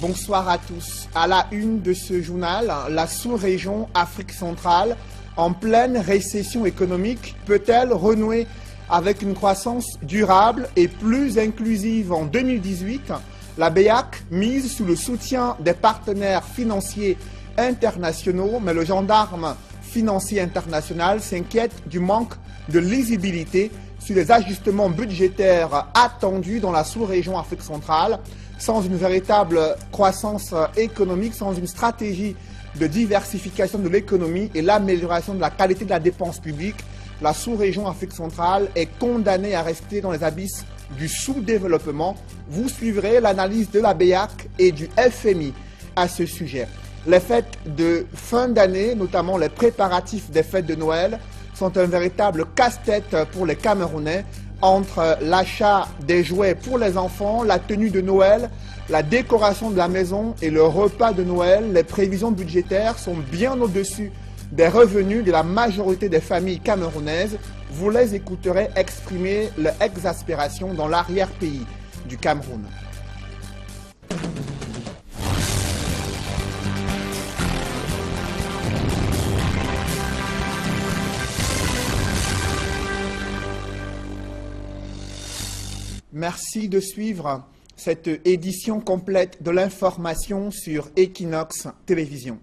Bonsoir à tous. À la une de ce journal, la sous-région Afrique centrale, en pleine récession économique, peut-elle renouer avec une croissance durable et plus inclusive en 2018? La BEAC mise sous le soutien des partenaires financiers internationaux, mais le gendarme financier international s'inquiète du manque de lisibilité sur les ajustements budgétaires attendus dans la sous-région Afrique centrale. Sans une véritable croissance économique, sans une stratégie de diversification de l'économie et l'amélioration de la qualité de la dépense publique, la sous-région Afrique centrale est condamnée à rester dans les abysses du sous-développement. Vous suivrez l'analyse de la BEAC et du FMI à ce sujet. Les fêtes de fin d'année, notamment les préparatifs des fêtes de Noël, sont un véritable casse-tête pour les Camerounais. Entre l'achat des jouets pour les enfants, la tenue de Noël, la décoration de la maison et le repas de Noël, les prévisions budgétaires sont bien au-dessus des revenus de la majorité des familles camerounaises. Vous les écouterez exprimer leur exaspération dans l'arrière-pays du Cameroun. Merci de suivre cette édition complète de l'information sur Equinox Télévision.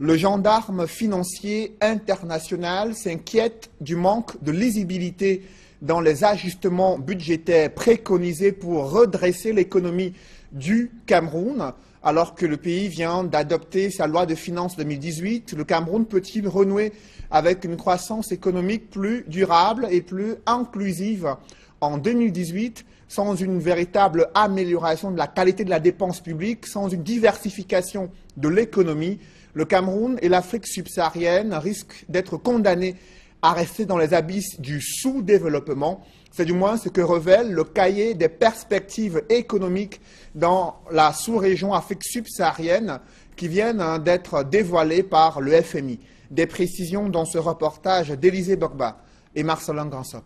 Le gendarme financier international s'inquiète du manque de lisibilité dans les ajustements budgétaires préconisés pour redresser l'économie du Cameroun. Alors que le pays vient d'adopter sa loi de finances 2018, le Cameroun peut-il renouer avec une croissance économique plus durable et plus inclusive en 2018, sans une véritable amélioration de la qualité de la dépense publique, sans une diversification de l'économie? Le Cameroun et l'Afrique subsaharienne risquent d'être condamnés à rester dans les abysses du sous-développement. C'est du moins ce que révèle le cahier des perspectives économiques dans la sous-région Afrique subsaharienne qui viennent d'être dévoilées par le FMI. Des précisions dans ce reportage d'Élisée Bogba et Marcelin Gansop.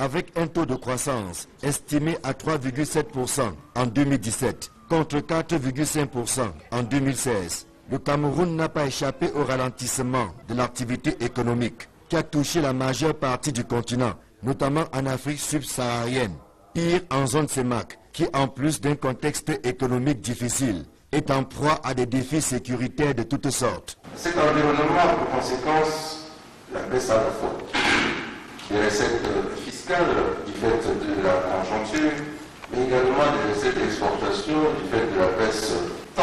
Avec un taux de croissance estimé à 3,7% en 2017 contre 4,5% en 2016, le Cameroun n'a pas échappé au ralentissement de l'activité économique qui a touché la majeure partie du continent, notamment en Afrique subsaharienne. Pire en zone CEMAC, qui en plus d'un contexte économique difficile, est en proie à des défis sécuritaires de toutes sortes. Cet environnement a pour conséquence la baisse à la fois des recettes fiscales du fait de la conjoncture, mais également des recettes d'exportation du fait de la baisse tant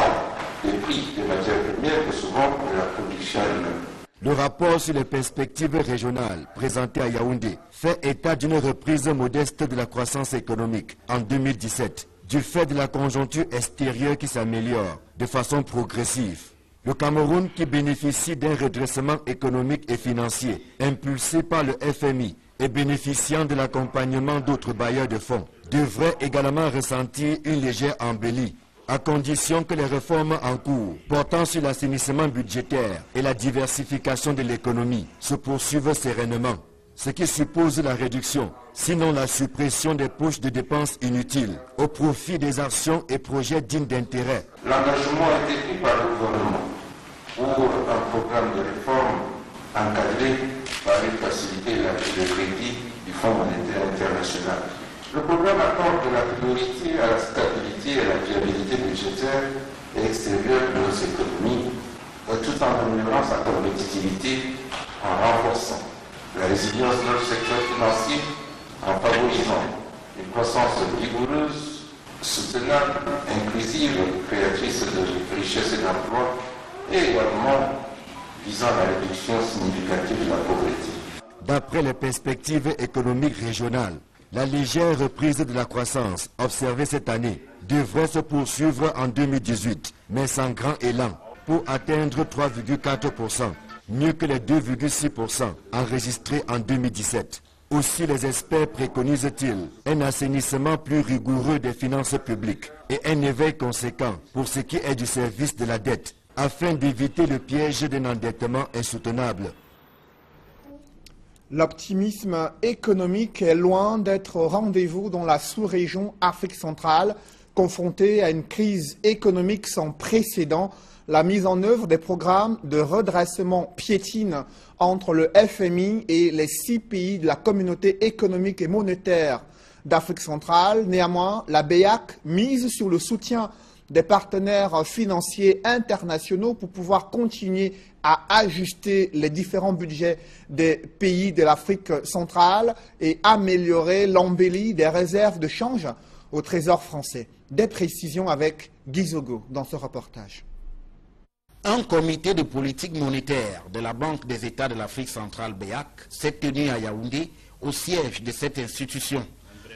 des prix des matières premières que souvent de la production elle-même. Le rapport sur les perspectives régionales présenté à Yaoundé fait état d'une reprise modeste de la croissance économique en 2017 du fait de la conjoncture extérieure qui s'améliore de façon progressive. Le Cameroun, qui bénéficie d'un redressement économique et financier impulsé par le FMI et bénéficiant de l'accompagnement d'autres bailleurs de fonds, devrait également ressentir une légère embellie, à condition que les réformes en cours portant sur l'assainissement budgétaire et la diversification de l'économie se poursuivent sereinement, ce qui suppose la réduction, sinon la suppression des poches de dépenses inutiles au profit des actions et projets dignes d'intérêt. L'engagement a été pris par le gouvernement pour un programme de réforme encadré par une facilité de crédit du Fonds monétaire international. Le programme accorde de la priorité à la stabilité et à la viabilité budgétaire et extérieure de nos économies, tout en améliorant sa compétitivité, en renforçant la résilience de notre secteur financier, en favorisant une croissance vigoureuse, soutenable, inclusive, créatrice de richesse et d'emploi, et également visant à la réduction significative de la pauvreté. D'après les perspectives économiques régionales, la légère reprise de la croissance observée cette année devrait se poursuivre en 2018, mais sans grand élan, pour atteindre 3,4%, mieux que les 2,6% enregistrés en 2017. Aussi les experts préconisent-ils un assainissement plus rigoureux des finances publiques et un éveil conséquent pour ce qui est du service de la dette, afin d'éviter le piège d'un endettement insoutenable. L'optimisme économique est loin d'être au rendez-vous dans la sous-région Afrique centrale. Confronté à une crise économique sans précédent, la mise en œuvre des programmes de redressement piétine entre le FMI et les 6 pays de la communauté économique et monétaire d'Afrique centrale. Néanmoins, la BEAC mise sur le soutien des partenaires financiers internationaux pour pouvoir continuer à ajuster les différents budgets des pays de l'Afrique centrale et améliorer l'embellie des réserves de change au Trésor français. Des précisions avec Guy Zogo dans ce reportage. Un comité de politique monétaire de la Banque des États de l'Afrique centrale BEAC s'est tenu à Yaoundé, au siège de cette institution.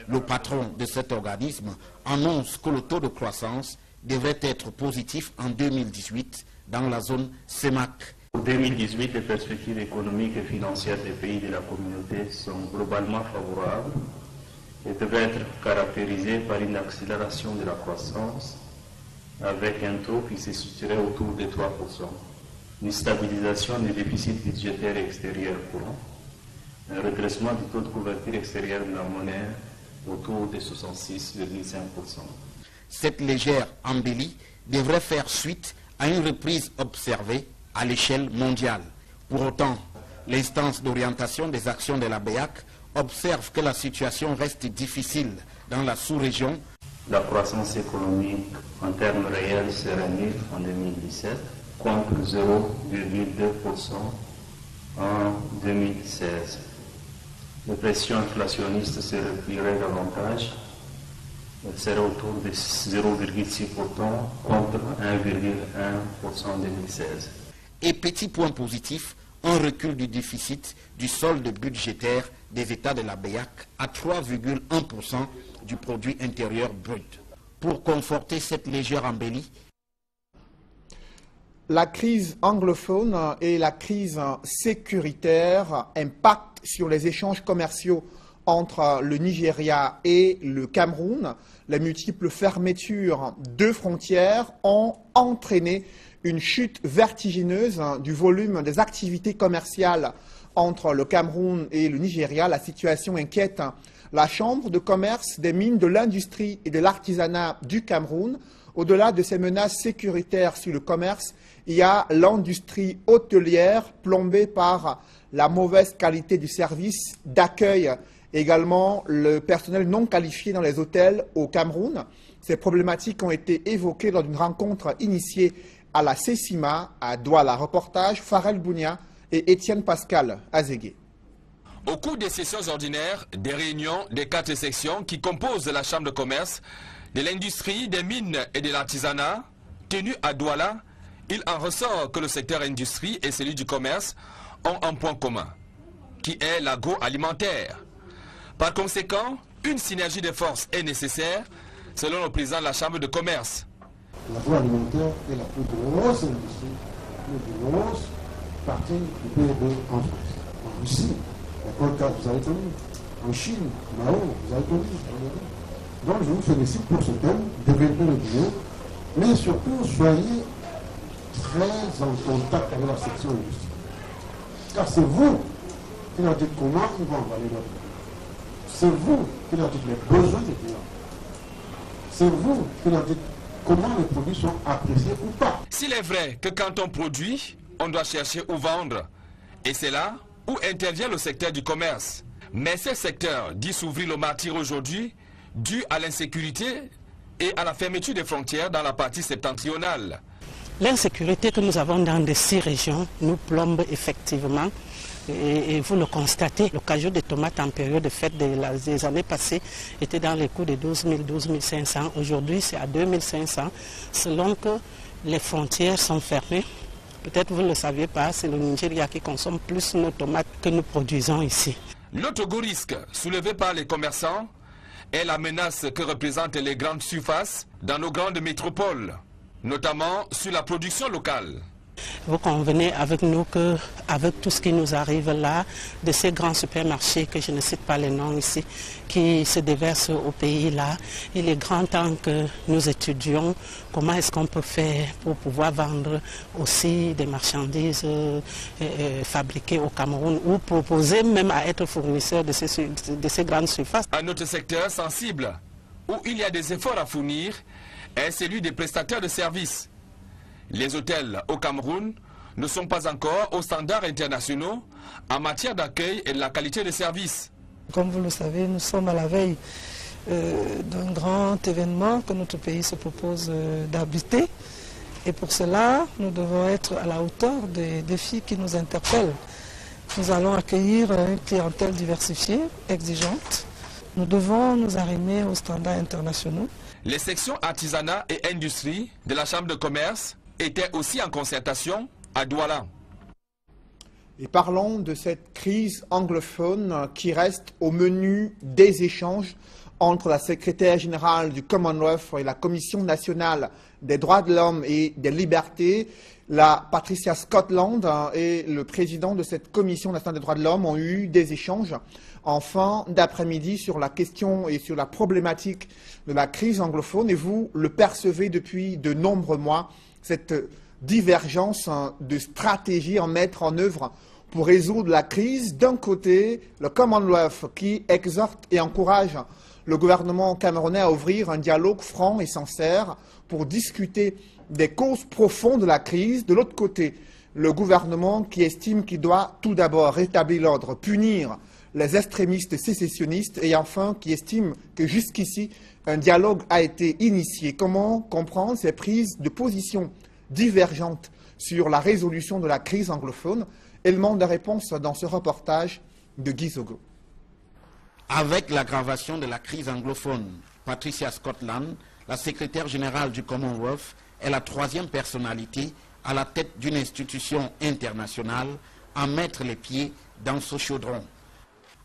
Le patron de cet organisme annonce que le taux de croissance devrait être positif en 2018 dans la zone CEMAC. Pour 2018, les perspectives économiques et financières des pays de la communauté sont globalement favorables et devraient être caractérisées par une accélération de la croissance avec un taux qui se situerait autour de 3%, une stabilisation du déficit budgétaire extérieur courant, un redressement du taux de couverture extérieure de la monnaie autour de 66,5%. Cette légère embellie devrait faire suite à une reprise observée à l'échelle mondiale. Pour autant, l'instance d'orientation des actions de la BEAC observe que la situation reste difficile dans la sous-région. La croissance économique en termes réels serait nulle en 2017 contre 0,2% en 2016. Les pressions inflationnistes se replieraient davantage, serait autour de 0,6% contre 1,1% en 2016. Et petit point positif, un recul du déficit du solde budgétaire des États de la BEAC à 3,1% du produit intérieur brut. Pour conforter cette légère embellie, la crise anglophone et la crise sécuritaire impactent sur les échanges commerciaux entre le Nigeria et le Cameroun. Les multiples fermetures de frontières ont entraîné une chute vertigineuse du volume des activités commerciales entre le Cameroun et le Nigeria. La situation inquiète la Chambre de commerce des mines de l'industrie et de l'artisanat du Cameroun. Au-delà de ces menaces sécuritaires sur le commerce, il y a l'industrie hôtelière plombée par la mauvaise qualité du service d'accueil, également le personnel non qualifié dans les hôtels au Cameroun. Ces problématiques ont été évoquées lors d'une rencontre initiée à la CECIMA à Douala. Reportage Farel Bounia et Étienne Pascal Azégué. Au cours des sessions ordinaires, des réunions des 4 sections qui composent la Chambre de commerce, de l'industrie, des mines et de l'artisanat, tenues à Douala, il en ressort que le secteur industrie et celui du commerce ont un point commun, qui est l'agroalimentaire. Par conséquent, une synergie de forces est nécessaire, selon le président de la Chambre de commerce. L'agroalimentaire est la plus grosse industrie, la plus grosse partie du PIB en France. En Russie, la Colca, vous avez connu. En Chine, Mao, vous avez connu. Donc je vous félicite pour ce thème, développez le bio, mais surtout soyez très en contact avec la section industrie. Car c'est vous qui leur dites comment ils vont avaler leur produit. C'est vous qui leur dites les besoins des clients. C'est vous qui leur dites comment les produits sont appréciés ou pas. S'il est vrai que quand on produit, on doit chercher où vendre. Et c'est là où intervient le secteur du commerce. Mais ce secteur dit s'ouvrir le martyre aujourd'hui, dû à l'insécurité et à la fermeture des frontières dans la partie septentrionale. L'insécurité que nous avons dans les 6 régions nous plombe effectivement. Et vous le constatez, le cajou de tomates en période de fête des années passées était dans les coûts de 12 000, 12 500. Aujourd'hui, c'est à 2 500, selon que les frontières sont fermées. Peut-être vous ne le saviez pas, c'est le Nigeria qui consomme plus nos tomates que nous produisons ici. L'autre gros risque soulevé par les commerçants est la menace que représentent les grandes surfaces dans nos grandes métropoles, notamment sur la production locale. Vous convenez avec nous qu'avec tout ce qui nous arrive là, de ces grands supermarchés, que je ne cite pas les noms ici, qui se déversent au pays là, il est grand temps que nous étudions comment est-ce qu'on peut faire pour pouvoir vendre aussi des marchandises fabriquées au Cameroun ou proposer même à être fournisseurs de ces grandes surfaces. Un autre secteur sensible où il y a des efforts à fournir est celui des prestataires de services. Les hôtels au Cameroun ne sont pas encore aux standards internationaux en matière d'accueil et de la qualité de service. Comme vous le savez, nous sommes à la veille d'un grand événement que notre pays se propose d'abriter. Et pour cela, nous devons être à la hauteur des défis qui nous interpellent. Nous allons accueillir une clientèle diversifiée, exigeante. Nous devons nous arrimer aux standards internationaux. Les sections artisanat et industrie de la Chambre de commerce étaient aussi en concertation à Douala. Et parlons de cette crise anglophone qui reste au menu des échanges entre la secrétaire générale du Commonwealth et la Commission nationale des droits de l'homme et des libertés. La Patricia Scotland et le président de cette Commission nationale des droits de l'homme ont eu des échanges en fin d'après-midi sur la question et sur la problématique de la crise anglophone. Et vous le percevez depuis de nombreux mois, cette divergence de stratégie à mettre en œuvre pour résoudre la crise. D'un côté, le Commonwealth qui exhorte et encourage le gouvernement camerounais à ouvrir un dialogue franc et sincère pour discuter des causes profondes de la crise. De l'autre côté, le gouvernement qui estime qu'il doit tout d'abord rétablir l'ordre, punir les extrémistes sécessionnistes et enfin qui estime que jusqu'ici, un dialogue a été initié. Comment comprendre ces prises de position divergentes sur la résolution de la crise anglophone? Élément de réponse dans ce reportage de Guy Zogo. Avec l'aggravation de la crise anglophone, Patricia Scotland, la secrétaire générale du Commonwealth, est la troisième personnalité à la tête d'une institution internationale à mettre les pieds dans ce chaudron.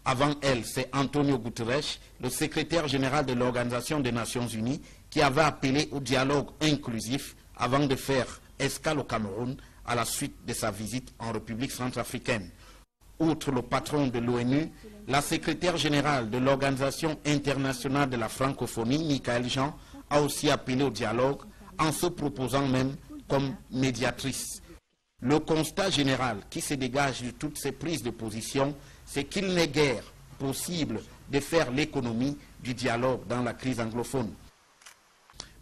Avant elle, c'est Antonio Guterres, le secrétaire général de l'Organisation des Nations Unies, qui avait appelé au dialogue inclusif avant de faire escale au Cameroun à la suite de sa visite en République centrafricaine. Outre le patron de l'ONU, la secrétaire générale de l'Organisation internationale de la francophonie, Michaël Jean, a aussi appelé au dialogue en se proposant même comme médiatrice. Le constat général qui se dégage de toutes ces prises de position, c'est qu'il n'est guère possible de faire l'économie du dialogue dans la crise anglophone.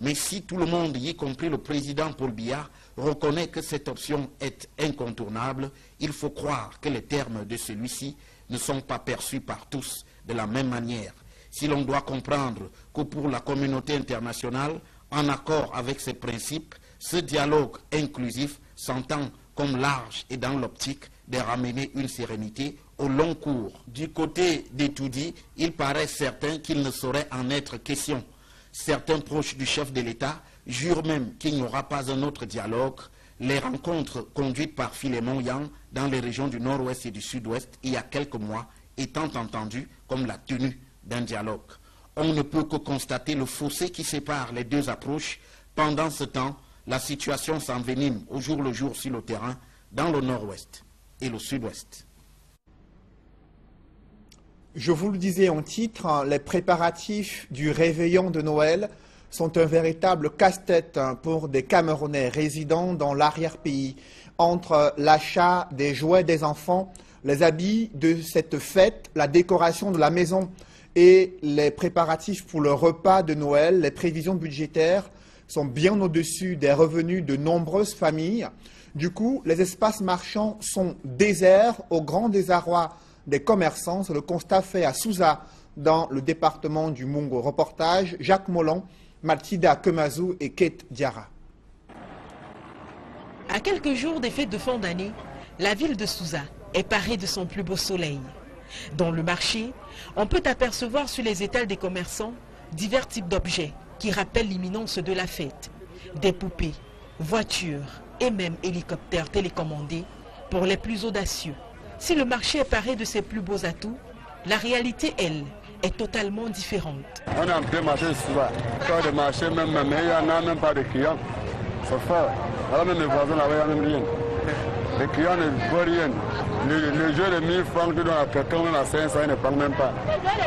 Mais si tout le monde, y compris le président Paul Biya, reconnaît que cette option est incontournable, il faut croire que les termes de celui-ci ne sont pas perçus par tous de la même manière. Si l'on doit comprendre que pour la communauté internationale, en accord avec ces principes, ce dialogue inclusif s'entend comme large et dans l'optique de ramener une sérénité au long cours. Du côté des Toudi, il paraît certain qu'il ne saurait en être question. Certains proches du chef de l'État jurent même qu'il n'y aura pas un autre dialogue. Les rencontres conduites par Philémon Yang dans les régions du nord-ouest et du sud-ouest il y a quelques mois étant entendues comme la tenue d'un dialogue. On ne peut que constater le fossé qui sépare les deux approches. Pendant ce temps, la situation s'envenime au jour le jour sur le terrain dans le nord-ouest et le sud-ouest. Je vous le disais en titre, les préparatifs du réveillon de Noël sont un véritable casse-tête pour des Camerounais résidant dans l'arrière-pays. Entre l'achat des jouets des enfants, les habits de cette fête, la décoration de la maison et les préparatifs pour le repas de Noël, les prévisions budgétaires sont bien au-dessus des revenus de nombreuses familles. Du coup, les espaces marchands sont déserts au grand désarroi des commerçants. C'est le constat fait à Souza, dans le département du Mungo. Reportage Jacques Molon, Mathilda Kemazou et Kate Diarra. À quelques jours des fêtes de fin d'année, la ville de Souza est parée de son plus beau soleil. Dans le marché, on peut apercevoir sur les étals des commerçants divers types d'objets qui rappellent l'imminence de la fête. Des poupées, voitures et même hélicoptères télécommandés pour les plus audacieux. Si le marché est paré de ses plus beaux atouts, la réalité, elle, est totalement différente. On est en plein marché souvent. Quand le marché même, mais il n'y en a même pas de clients. C'est fort. Alors même les voisins là-bas, il n'y a même rien. Les clients ne voient rien. Le jeu de 1000 francs que donne à quelqu'un, même à 500, ils ne prennent même pas.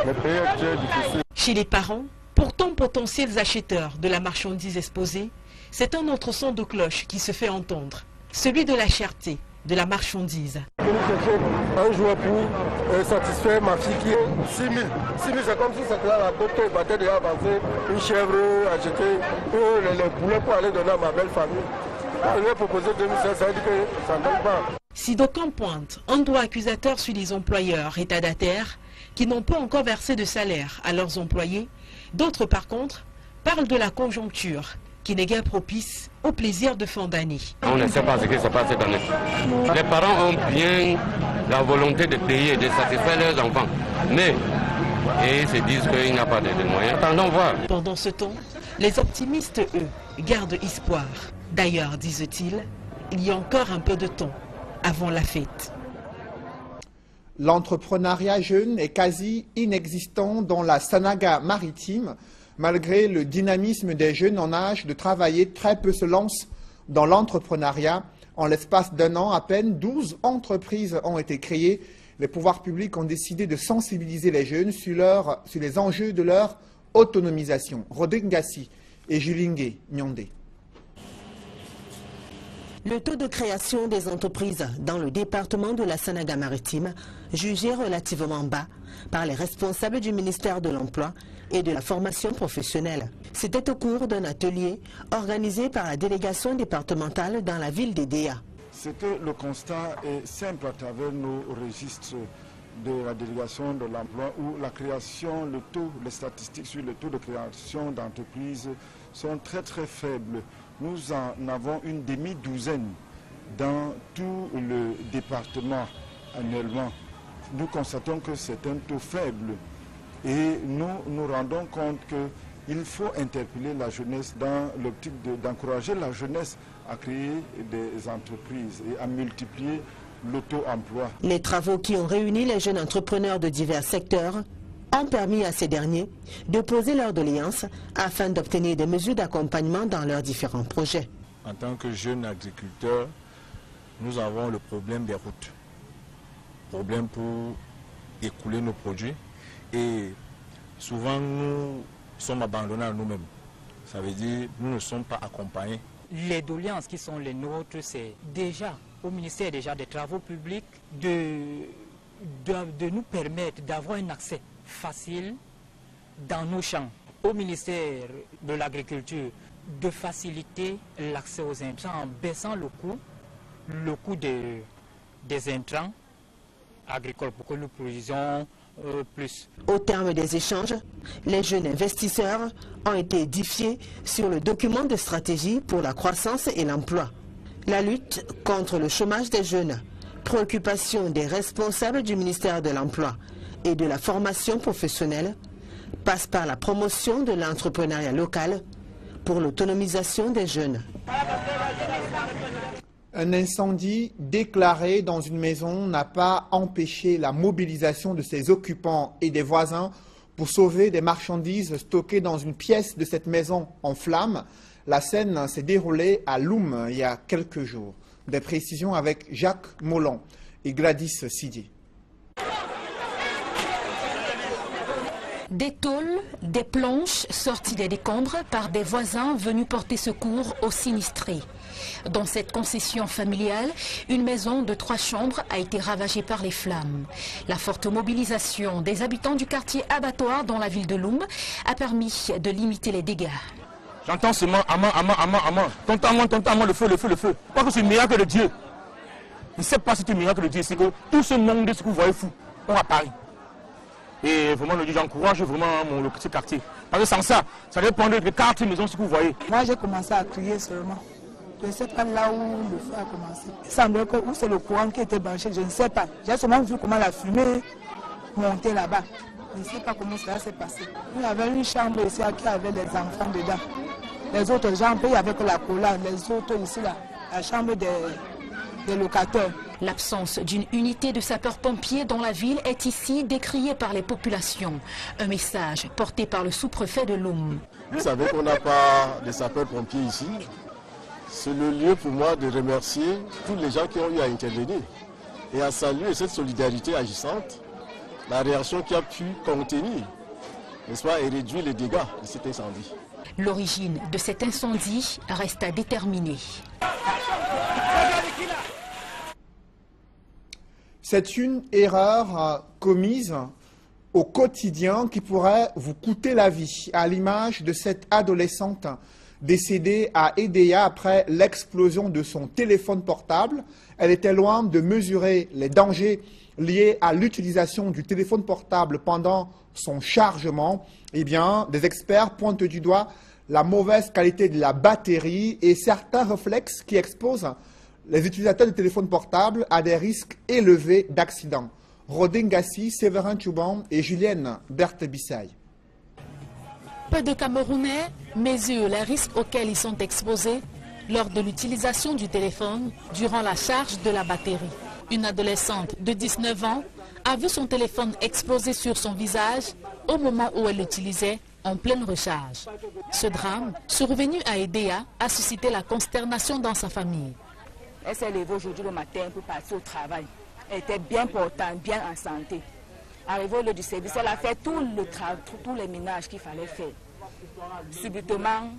Le pays est très difficile. Chez les parents, pourtant potentiels acheteurs de la marchandise exposée, c'est un autre son de cloche qui se fait entendre. Celui de la cherté de la marchandise. Je vais chercher un joueur pour satisfaire ma fille qui est 6 000. 6 000, c'est comme si c'était là la docteur, il battait déjà avancer une chèvre, acheter les poulets pour aller donner à ma belle famille. Je lui ai proposé 2016, ça veut dire que ça ne donne pas. Si d'aucuns pointent un doigt accusateur sur les employeurs retardataires qui n'ont pas encore versé de salaire à leurs employés, d'autres par contre parlent de la conjoncture qui n'est guère propice au plaisir de fin d'année. On ne sait pas ce qui se passe cette année. Les parents ont bien la volonté de payer et de satisfaire leurs enfants, mais ils se disent qu'il n'y a pas de moyens. Attendons voir. Pendant ce temps, les optimistes, eux, gardent espoir. D'ailleurs, disent-ils, il y a encore un peu de temps avant la fête. L'entrepreneuriat jeune est quasi inexistant dans la Sanaga maritime. Malgré le dynamisme des jeunes en âge de travailler, très peu se lancent dans l'entrepreneuriat. En l'espace d'un an, à peine 12 entreprises ont été créées. Les pouvoirs publics ont décidé de sensibiliser les jeunes sur les enjeux de leur autonomisation. Rodrigue Ngassi et Julingue Nyondé. Le taux de création des entreprises dans le département de la Sanaga-Maritime, jugé relativement bas par les responsables du ministère de l'Emploi et de la formation professionnelle. C'était au cours d'un atelier organisé par la délégation départementale dans la ville d'Edea. C'est que le constat est simple à travers nos registres de la délégation de l'emploi où la création, les statistiques sur le taux de création d'entreprises sont très faibles. Nous en avons une demi-douzaine dans tout le département annuellement. Nous constatons que c'est un taux faible et nous nous rendons compte qu'il faut interpeller la jeunesse dans l'optique d'encourager la jeunesse à créer des entreprises et à multiplier l'auto-emploi. Les travaux qui ont réuni les jeunes entrepreneurs de divers secteurs ont permis à ces derniers de poser leurs doléances afin d'obtenir des mesures d'accompagnement dans leurs différents projets. En tant que jeunes agriculteurs, nous avons le problème des routes. Problème pour écouler nos produits et souvent nous sommes abandonnés à nous-mêmes. Ça veut dire que nous ne sommes pas accompagnés. Les doléances qui sont les nôtres, c'est déjà au ministère des Travaux publics de nous permettre d'avoir un accès facile dans nos champs. Au ministère de l'Agriculture, de faciliter l'accès aux intrants en baissant le coût des intrants agricoles pour que nous produisions plus. Au terme des échanges, les jeunes investisseurs ont été édifiés sur le document de stratégie pour la croissance et l'emploi. La lutte contre le chômage des jeunes, préoccupation des responsables du ministère de l'Emploi et de la formation professionnelle, passe par la promotion de l'entrepreneuriat local pour l'autonomisation des jeunes. Un incendie déclaré dans une maison n'a pas empêché la mobilisation de ses occupants et des voisins pour sauver des marchandises stockées dans une pièce de cette maison en flammes. La scène s'est déroulée à Loum il y a quelques jours. Des précisions avec Jacques Mollon et Gladys Sidier. Des tôles, des planches sorties des décombres par des voisins venus porter secours aux sinistrés. Dans cette concession familiale, une maison de 3 chambres a été ravagée par les flammes. La forte mobilisation des habitants du quartier Abattoir dans la ville de Loum a permis de limiter les dégâts. J'entends seulement aman, tonton, le feu. Pas que c'est le miracle de Dieu. Je ne sais pas si c'est le miracle de Dieu, c'est que tout ce monde de ce que vous voyez fou, on à Paris. Et vraiment, j'encourage vraiment le petit quartier. Parce que sans ça, ça dépend de 4 maisons, ce que vous voyez. Moi, j'ai commencé à crier seulement. Je ne sais pas là où le feu a commencé. Il semblait que où c'est le courant qui était branché, je ne sais pas. J'ai seulement vu comment la fumée montait là-bas. Je ne sais pas comment cela s'est passé. Il y avait une chambre ici qui avait des enfants dedans. Les autres chambres, il y avait que la cola. Les autres ici, là, la chambre des locataires. L'absence d'une unité de sapeurs-pompiers dans la ville est ici décriée par les populations. Un message porté par le sous-préfet de Loum. Vous savez qu'on n'a pas de sapeurs-pompiers ici. C'est le lieu pour moi de remercier tous les gens qui ont eu à intervenir et à saluer cette solidarité agissante, la réaction qui a pu contenir, n'est-ce pas, et réduire les dégâts de cet incendie. L'origine de cet incendie reste à déterminer. C'est une erreur commise au quotidien qui pourrait vous coûter la vie, à l'image de cette adolescente décédée à Edea après l'explosion de son téléphone portable. Elle était loin de mesurer les dangers liés à l'utilisation du téléphone portable pendant son chargement. Eh bien, des experts pointent du doigt la mauvaise qualité de la batterie et certains réflexes qui exposent les utilisateurs de téléphones portables à des risques élevés d'accidents. Rodin Gassi, Séverin Chouban et Julienne Berthe-Bissaï. Peu de Camerounais mesurent les risques auxquels ils sont exposés lors de l'utilisation du téléphone durant la charge de la batterie. Une adolescente de 19 ans a vu son téléphone exploser sur son visage au moment où elle l'utilisait en pleine recharge. Ce drame, survenu à Edea, a suscité la consternation dans sa famille. Elle s'est levée aujourd'hui le matin pour partir au travail. Elle était bien portante, bien en santé. Arrivée au lieu du service, elle a fait tous les ménages qu'il fallait faire. Subitement,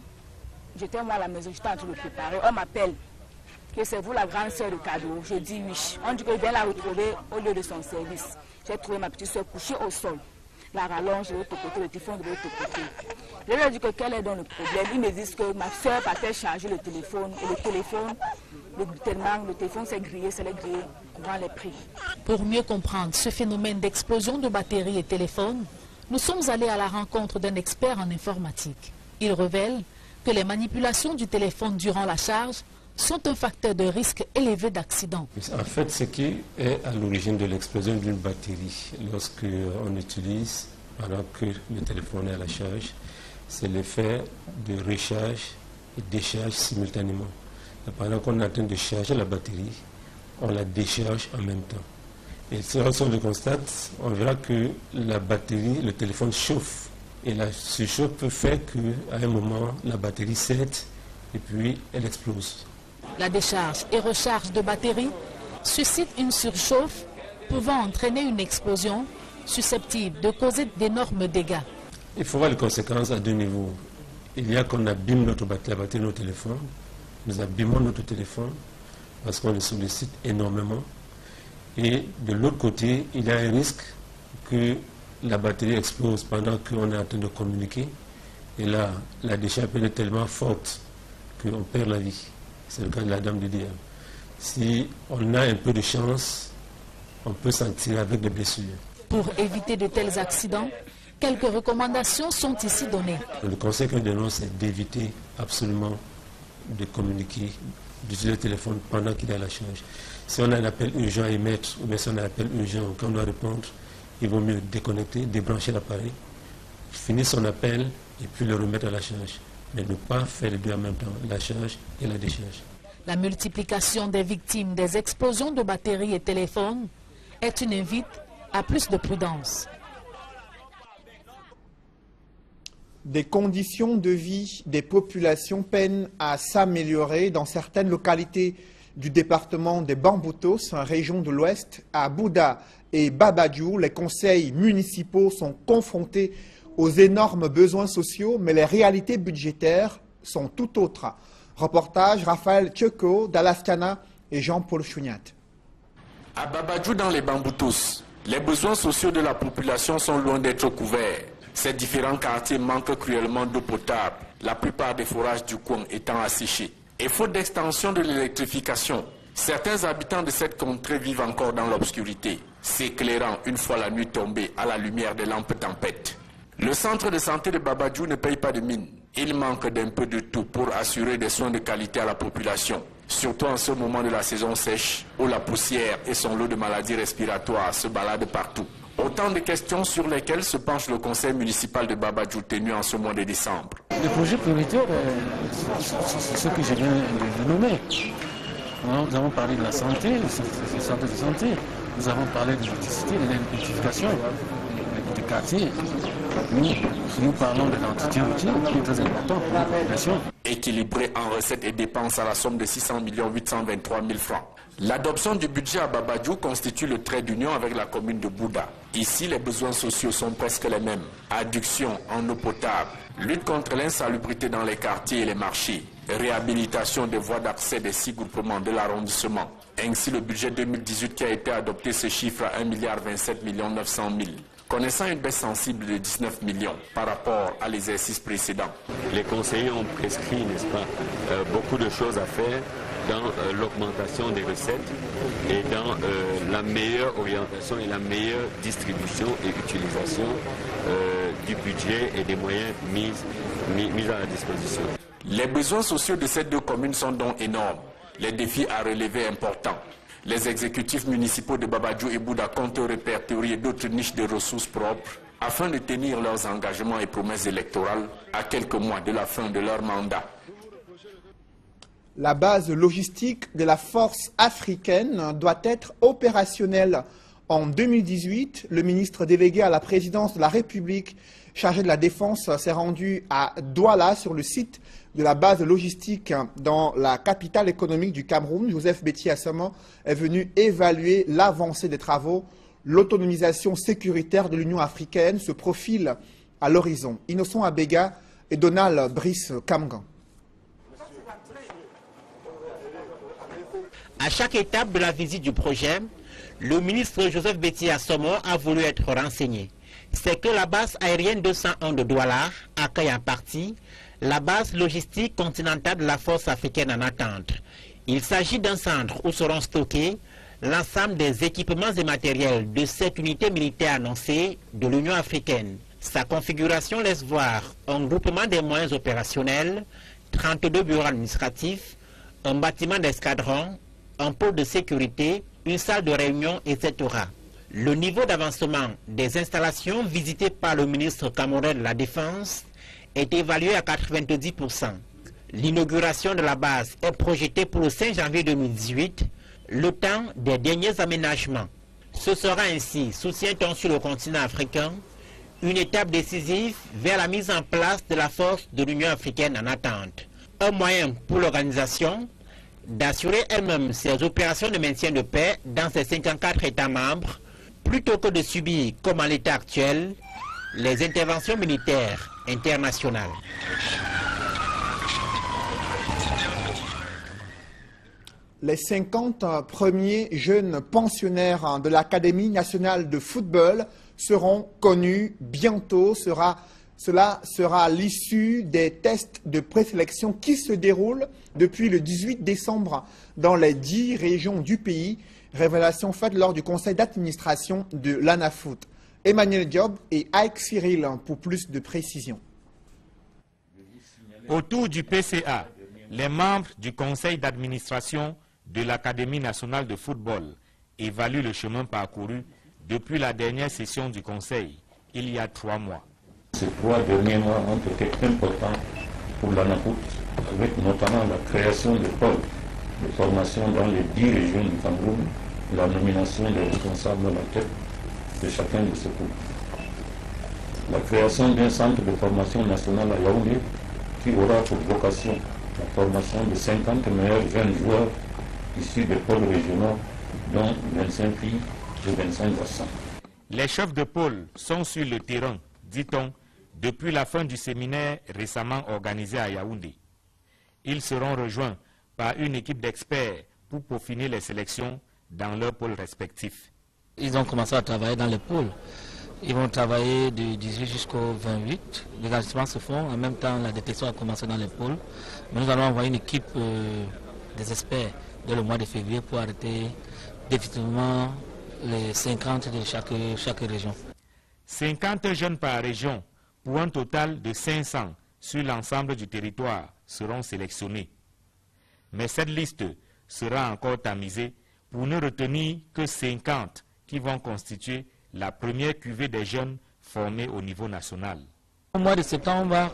j'étais moi à la maison, j'étais en train de préparer. On m'appelle que c'est vous la grande sœur de Cadeau. Je dis oui. On dit que je viens la retrouver au lieu de son service. J'ai trouvé ma petite sœur couchée au sol. La rallonge de l'autre côté, le téléphone de l'autre côté. Je lui ai dit que quel est donc le problème. Ils me disent que ma soeur partait charger le téléphone. Et le téléphone, tellement le téléphone s'est grillé, c'est les grillé, courant les prix. Pour mieux comprendre ce phénomène d'explosion de batteries et téléphones, nous sommes allés à la rencontre d'un expert en informatique. Il révèle que les manipulations du téléphone durant la charge sont un facteur de risque élevé d'accident. En fait, ce qui est à l'origine de l'explosion d'une batterie, lorsque on utilise, pendant que le téléphone est à la charge, c'est l'effet de recharge et décharge simultanément. Et pendant qu'on est en train de charger la batterie, on la décharge en même temps. Et si on le constate, on verra que la batterie, le téléphone chauffe. Et ce chauffe peut faire qu'à un moment, la batterie cède et puis elle explose. La décharge et recharge de batterie suscite une surchauffe pouvant entraîner une explosion susceptible de causer d'énormes dégâts. Il faut voir les conséquences à deux niveaux. Il y a qu'on abîme la batterie de notre téléphone. Nous abîmons notre téléphone parce qu'on le sollicite énormément. Et de l'autre côté, il y a un risque que la batterie explose pendant qu'on est en train de communiquer. Et là, la décharge peut être tellement forte qu'on perd la vie. C'est le cas de la dame du diable. Si on a un peu de chance, on peut s'en tirer avec des blessures. Pour éviter de tels accidents, quelques recommandations sont ici données. Le conseil que nous donnons, c'est d'éviter absolument de communiquer, d'utiliser le téléphone pendant qu'il est à la charge. Si on a un appel urgent à émettre, ou bien si on a un appel urgent qu'on doit répondre, il vaut mieux déconnecter, débrancher l'appareil, finir son appel et puis le remettre à la charge. Mais ne pas faire les deux en même temps, la charge et la décharge. La multiplication des victimes des explosions de batteries et téléphones est une invite à plus de prudence. Des conditions de vie des populations peinent à s'améliorer dans certaines localités du département des Bamboutos, région de l'Ouest, à Bouda et Babadjou. Les conseils municipaux sont confrontés aux énormes besoins sociaux, mais les réalités budgétaires sont tout autres. Reportage Raphaël Tcheko, d'Alaskana et Jean-Paul Chouniat. À Babadjou, dans les Bamboutos, les besoins sociaux de la population sont loin d'être couverts. Ces différents quartiers manquent cruellement d'eau potable, la plupart des forages du coin étant asséchés. Et faute d'extension de l'électrification, certains habitants de cette contrée vivent encore dans l'obscurité, s'éclairant une fois la nuit tombée à la lumière des lampes tempêtes. Le centre de santé de Babadjou ne paye pas de mine. Il manque d'un peu de tout pour assurer des soins de qualité à la population, surtout en ce moment de la saison sèche où la poussière et son lot de maladies respiratoires se baladent partout. Autant de questions sur lesquelles se penche le conseil municipal de Babadjou tenu en ce mois de décembre. Les projets prioritaires, c'est ce que je viens de nommer. Nous avons parlé de la santé, du centre de santé. Nous avons parlé de l'électricité, de l'électrification des quartiers. Nous parlons de l'entretien routier, qui est très important pour la population. Équilibré en recettes et dépenses à la somme de 600 823 000 francs. L'adoption du budget à Babadjou constitue le trait d'union avec la commune de Bouda. Ici, les besoins sociaux sont presque les mêmes. Adduction en eau potable, lutte contre l'insalubrité dans les quartiers et les marchés, réhabilitation des voies d'accès des 6 groupements de l'arrondissement. Ainsi, le budget 2018 qui a été adopté se chiffre à 1,27 900 000 000, connaissant une baisse sensible de 19 millions par rapport à l'exercice précédent. Les conseillers ont prescrit, n'est-ce pas, beaucoup de choses à faire dans l'augmentation des recettes et dans la meilleure orientation et la meilleure distribution et utilisation du budget et des moyens mis à la disposition. Les besoins sociaux de ces 2 communes sont donc énormes. Les défis à relever importants. Les exécutifs municipaux de Babadjou et Bouda comptent répertorier d'autres niches de ressources propres afin de tenir leurs engagements et promesses électorales à quelques mois de la fin de leur mandat. La base logistique de la force africaine doit être opérationnelle. En 2018, le ministre délégué à la présidence de la République chargé de la défense s'est rendu à Douala sur le site de la base logistique dans la capitale économique du Cameroun. Joseph Betty Assama est venu évaluer l'avancée des travaux. L'autonomisation sécuritaire de l'Union africaine se profile à l'horizon. Innocent Abega et Donald Brice Kamgan. À chaque étape de la visite du projet, le ministre Joseph Betty Assama a voulu être renseigné. C'est que la base aérienne 201 de Douala accueille en partie la base logistique continentale de la force africaine en attente. Il s'agit d'un centre où seront stockés l'ensemble des équipements et matériels de cette unité militaire annoncée de l'Union africaine. Sa configuration laisse voir un groupement des moyens opérationnels, 32 bureaux administratifs, un bâtiment d'escadron, un pôle de sécurité, une salle de réunion, etc. Le niveau d'avancement des installations visitées par le ministre camerounais de la Défense est évalué à 90%. L'inauguration de la base est projetée pour le 5 janvier 2018, le temps des derniers aménagements. Ce sera ainsi, soutient-on sur le continent africain, une étape décisive vers la mise en place de la force de l'Union africaine en attente. Un moyen pour l'organisation d'assurer elle-même ses opérations de maintien de paix dans ses 54 États membres, plutôt que de subir, comme en l'état actuel, les interventions militaires internationales. Les 50 premiers jeunes pensionnaires de l'Académie nationale de football seront connus bientôt. Cela sera à l'issue des tests de présélection qui se déroulent depuis le 18 décembre dans les 10 régions du pays. Révélation faite lors du conseil d'administration de l'ANAFOOT. Emmanuel Diop et Ike Cyril pour plus de précisions. Autour du PCA, les membres du conseil d'administration de l'Académie nationale de football évaluent le chemin parcouru depuis la dernière session du conseil, il y a 3 mois. Ces 3 derniers mois ont été importants pour l'ANAFOOT, avec notamment la création de pôles de formation dans les 10 régions du Cameroun, la nomination des responsables à la tête de chacun de ces pôles. La création d'un centre de formation national à Yaoundé qui aura pour vocation la formation de 50 meilleurs jeunes joueurs issus des pôles régionaux, dont 25 filles et 25 garçons. Les chefs de pôle sont sur le terrain, dit-on, depuis la fin du séminaire récemment organisé à Yaoundé. Ils seront rejoints par une équipe d'experts pour peaufiner les sélections dans leurs pôles respectifs. Ils ont commencé à travailler dans les pôles. Ils vont travailler du 18 jusqu'au 28. Les ajustements se font. En même temps, la détection a commencé dans les pôles. Mais nous allons envoyer une équipe des experts dès le mois de février pour arrêter définitivement les 50 de chaque région. 50 jeunes par région pour un total de 500 sur l'ensemble du territoire seront sélectionnés. Mais cette liste sera encore tamisée pour ne retenir que 50 qui vont constituer la première cuvée des jeunes formés au niveau national. Au mois de septembre,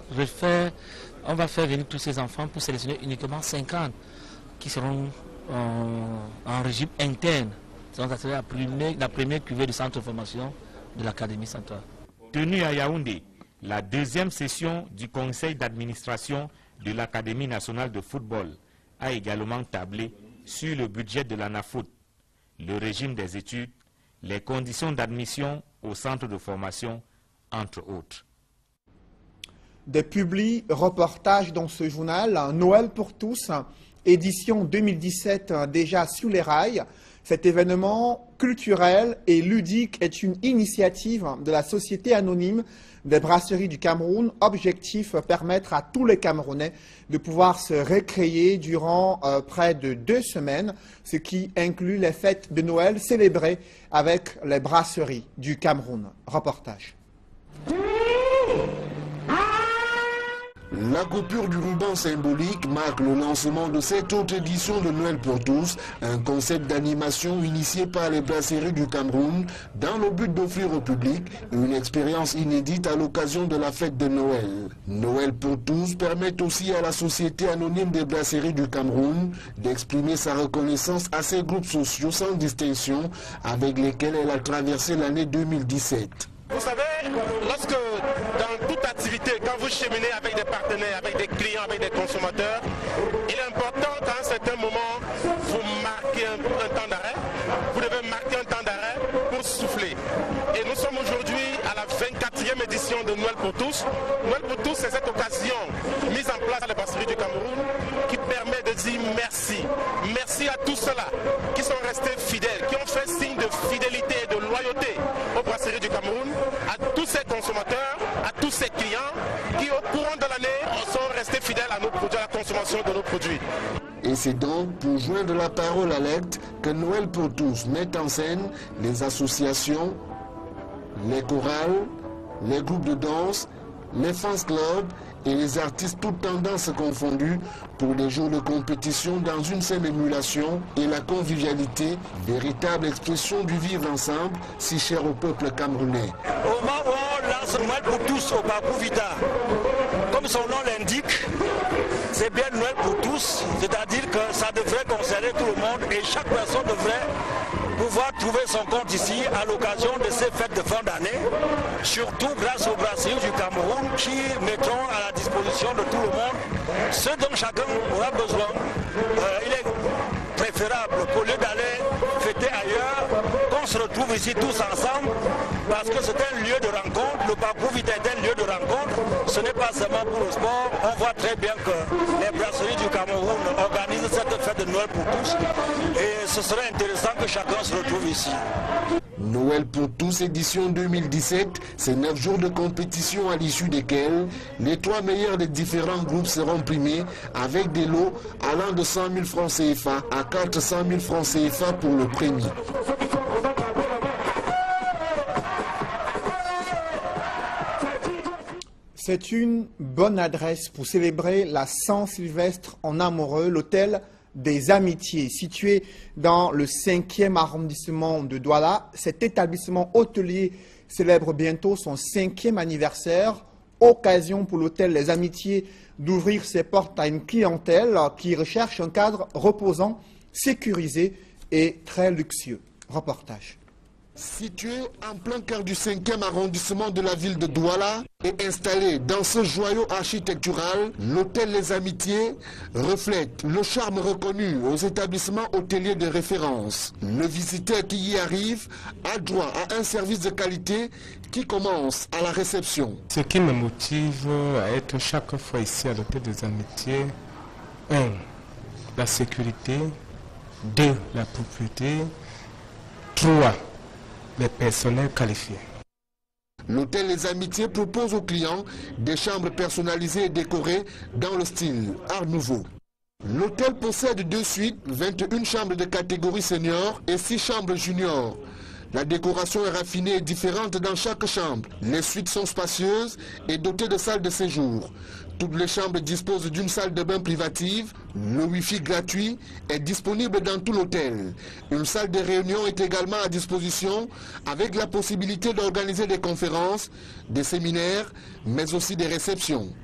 on va faire venir tous ces enfants pour sélectionner uniquement 50 qui seront en régime interne. Donc ça sera la première cuvée du centre de formation de l'Académie centrale. Tenue à Yaoundé, la deuxième session du conseil d'administration de l'Académie nationale de football a également tablé sur le budget de l'ANAFOOT, le régime des études, les conditions d'admission au centre de formation, entre autres. des publis reportages dans ce journal, Noël pour tous, édition 2017 déjà sous les rails. Cet événement culturel et ludique est une initiative de la Société anonyme des brasseries du Cameroun. Objectif, permettre à tous les Camerounais de pouvoir se récréer durant près de 2 semaines, ce qui inclut les fêtes de Noël célébrées avec les brasseries du Cameroun. Reportage. La coupure du ruban symbolique marque le lancement de cette autre édition de Noël pour tous, un concept d'animation initié par les brasseries du Cameroun dans le but d'offrir au public une expérience inédite à l'occasion de la fête de Noël. Noël pour tous permet aussi à la Société anonyme des brasseries du Cameroun d'exprimer sa reconnaissance à ces groupes sociaux sans distinction avec lesquels elle a traversé l'année 2017. Vous savez, lorsque dans toute activité, quand vous cheminez avec des partenaires, avec des clients, avec des consommateurs, il est important qu'à un certain moment, vous marquez un temps d'arrêt. Vous devez marquer un temps d'arrêt pour souffler. Et nous sommes aujourd'hui à la 24e édition de Noël pour tous. Noël pour tous, c'est cette occasion mise en place à la brasserie du Cameroun qui permet de dire merci. Merci à tous ceux-là qui sont restés fidèles, qui ont fait signe de fidélité et de loyauté aux brasseries du Cameroun, à tous ces consommateurs, à tous ces clients qui au courant de l'année sont restés fidèles à nos produits, à la consommation de nos produits. Et c'est donc pour joindre la parole à l'acte que Noël pour tous met en scène les associations, les chorales, les groupes de danse, les fans clubs et les artistes toutes tendances confondues pour des jours de compétition dans une saine émulation et la convivialité, véritable expression du vivre ensemble si cher au peuple camerounais. Au moment où on lance Noël pour tous au parcours Vita, comme son nom l'indique, c'est bien Noël pour tous, c'est-à-dire que ça devrait concerner tout le monde et chaque personne devrait pouvoir trouver son compte ici à l'occasion de ces fêtes de fin d'année, surtout grâce aux brasseries du Cameroun qui mettront à la disposition de tout le monde ce dont chacun aura besoin. Il est préférable qu'au lieu d'aller fêter ailleurs, qu'on se retrouve ici tous ensemble parce que c'est un lieu de rencontre, le parcours Vita est un lieu de rencontre, ce n'est pas seulement pour le sport, on voit très bien que les brasseries du Cameroun organisent cette fête de Noël pour tous et ce serait intéressant que chacun se retrouve ici. Noël pour tous, édition 2017, c'est 9 jours de compétition à l'issue desquels les 3 meilleurs des différents groupes seront primés avec des lots allant de 100 000 francs CFA à 400 000 francs CFA pour le premier. C'est une bonne adresse pour célébrer la Saint-Sylvestre en amoureux, l'hôtel des Amitiés, situé dans le 5e arrondissement de Douala. Cet établissement hôtelier célèbre bientôt son 5e anniversaire, occasion pour l'hôtel Les Amitiés d'ouvrir ses portes à une clientèle qui recherche un cadre reposant, sécurisé et très luxueux. Reportage. Situé en plein cœur du 5e arrondissement de la ville de Douala et installé dans ce joyau architectural, l'hôtel Les Amitiés reflète le charme reconnu aux établissements hôteliers de référence. Le visiteur qui y arrive a droit à un service de qualité qui commence à la réception. Ce qui me motive à être chaque fois ici à l'hôtel des Amitiés, 1. La sécurité, 2. La propriété, 3. Les personnels qualifiés. L'hôtel Les Amitiés propose aux clients des chambres personnalisées et décorées dans le style Art Nouveau. L'hôtel possède 2 suites, 21 chambres de catégorie senior et 6 chambres juniors. La décoration est raffinée et différente dans chaque chambre. Les suites sont spacieuses et dotées de salles de séjour. Toutes les chambres disposent d'une salle de bain privative. Le Wi-Fi gratuit est disponible dans tout l'hôtel. Une salle de réunion est également à disposition avec la possibilité d'organiser des conférences, des séminaires, mais aussi des réceptions.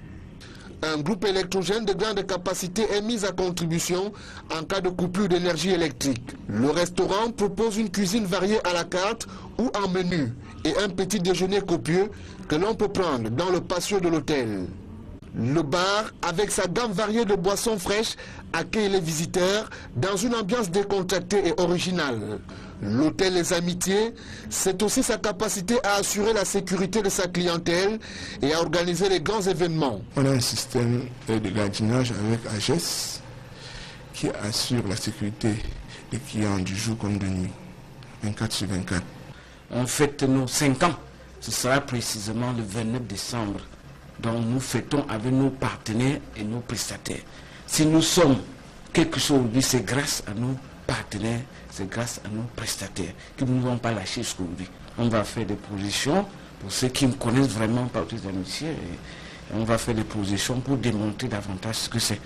Un groupe électrogène de grande capacité est mis à contribution en cas de coupure d'énergie électrique. Le restaurant propose une cuisine variée à la carte ou en menu et un petit déjeuner copieux que l'on peut prendre dans le patio de l'hôtel. Le bar, avec sa gamme variée de boissons fraîches, accueille les visiteurs dans une ambiance décontractée et originale. L'hôtel Les Amitiés, c'est aussi sa capacité à assurer la sécurité de sa clientèle et à organiser les grands événements. On a un système de gardiennage avec AGES qui assure la sécurité des clients du jour comme de nuit, 24 sur 24. On fête nos 5 ans, ce sera précisément le 29 décembre. Donc nous fêtons avec nos partenaires et nos prestataires. Si nous sommes quelque chose aujourd'hui, c'est grâce à nos partenaires, c'est grâce à nos prestataires qui ne nous ont pas lâché jusqu'aujourd'hui. On va faire des propositions pour ceux qui me connaissent vraiment par les amitiés. Et on va faire des propositions pour démontrer davantage ce que c'est.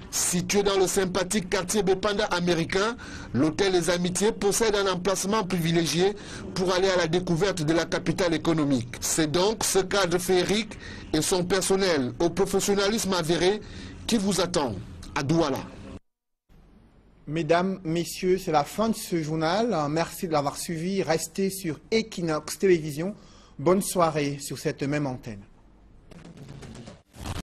Situé dans le sympathique quartier Bepanda américain, l'hôtel Les Amitiés possède un emplacement privilégié pour aller à la découverte de la capitale économique. C'est donc ce cadre féerique et son personnel au professionnalisme avéré qui vous attend à Douala. Mesdames, messieurs, c'est la fin de ce journal. Merci de l'avoir suivi. Restez sur Equinox Télévision. Bonne soirée sur cette même antenne.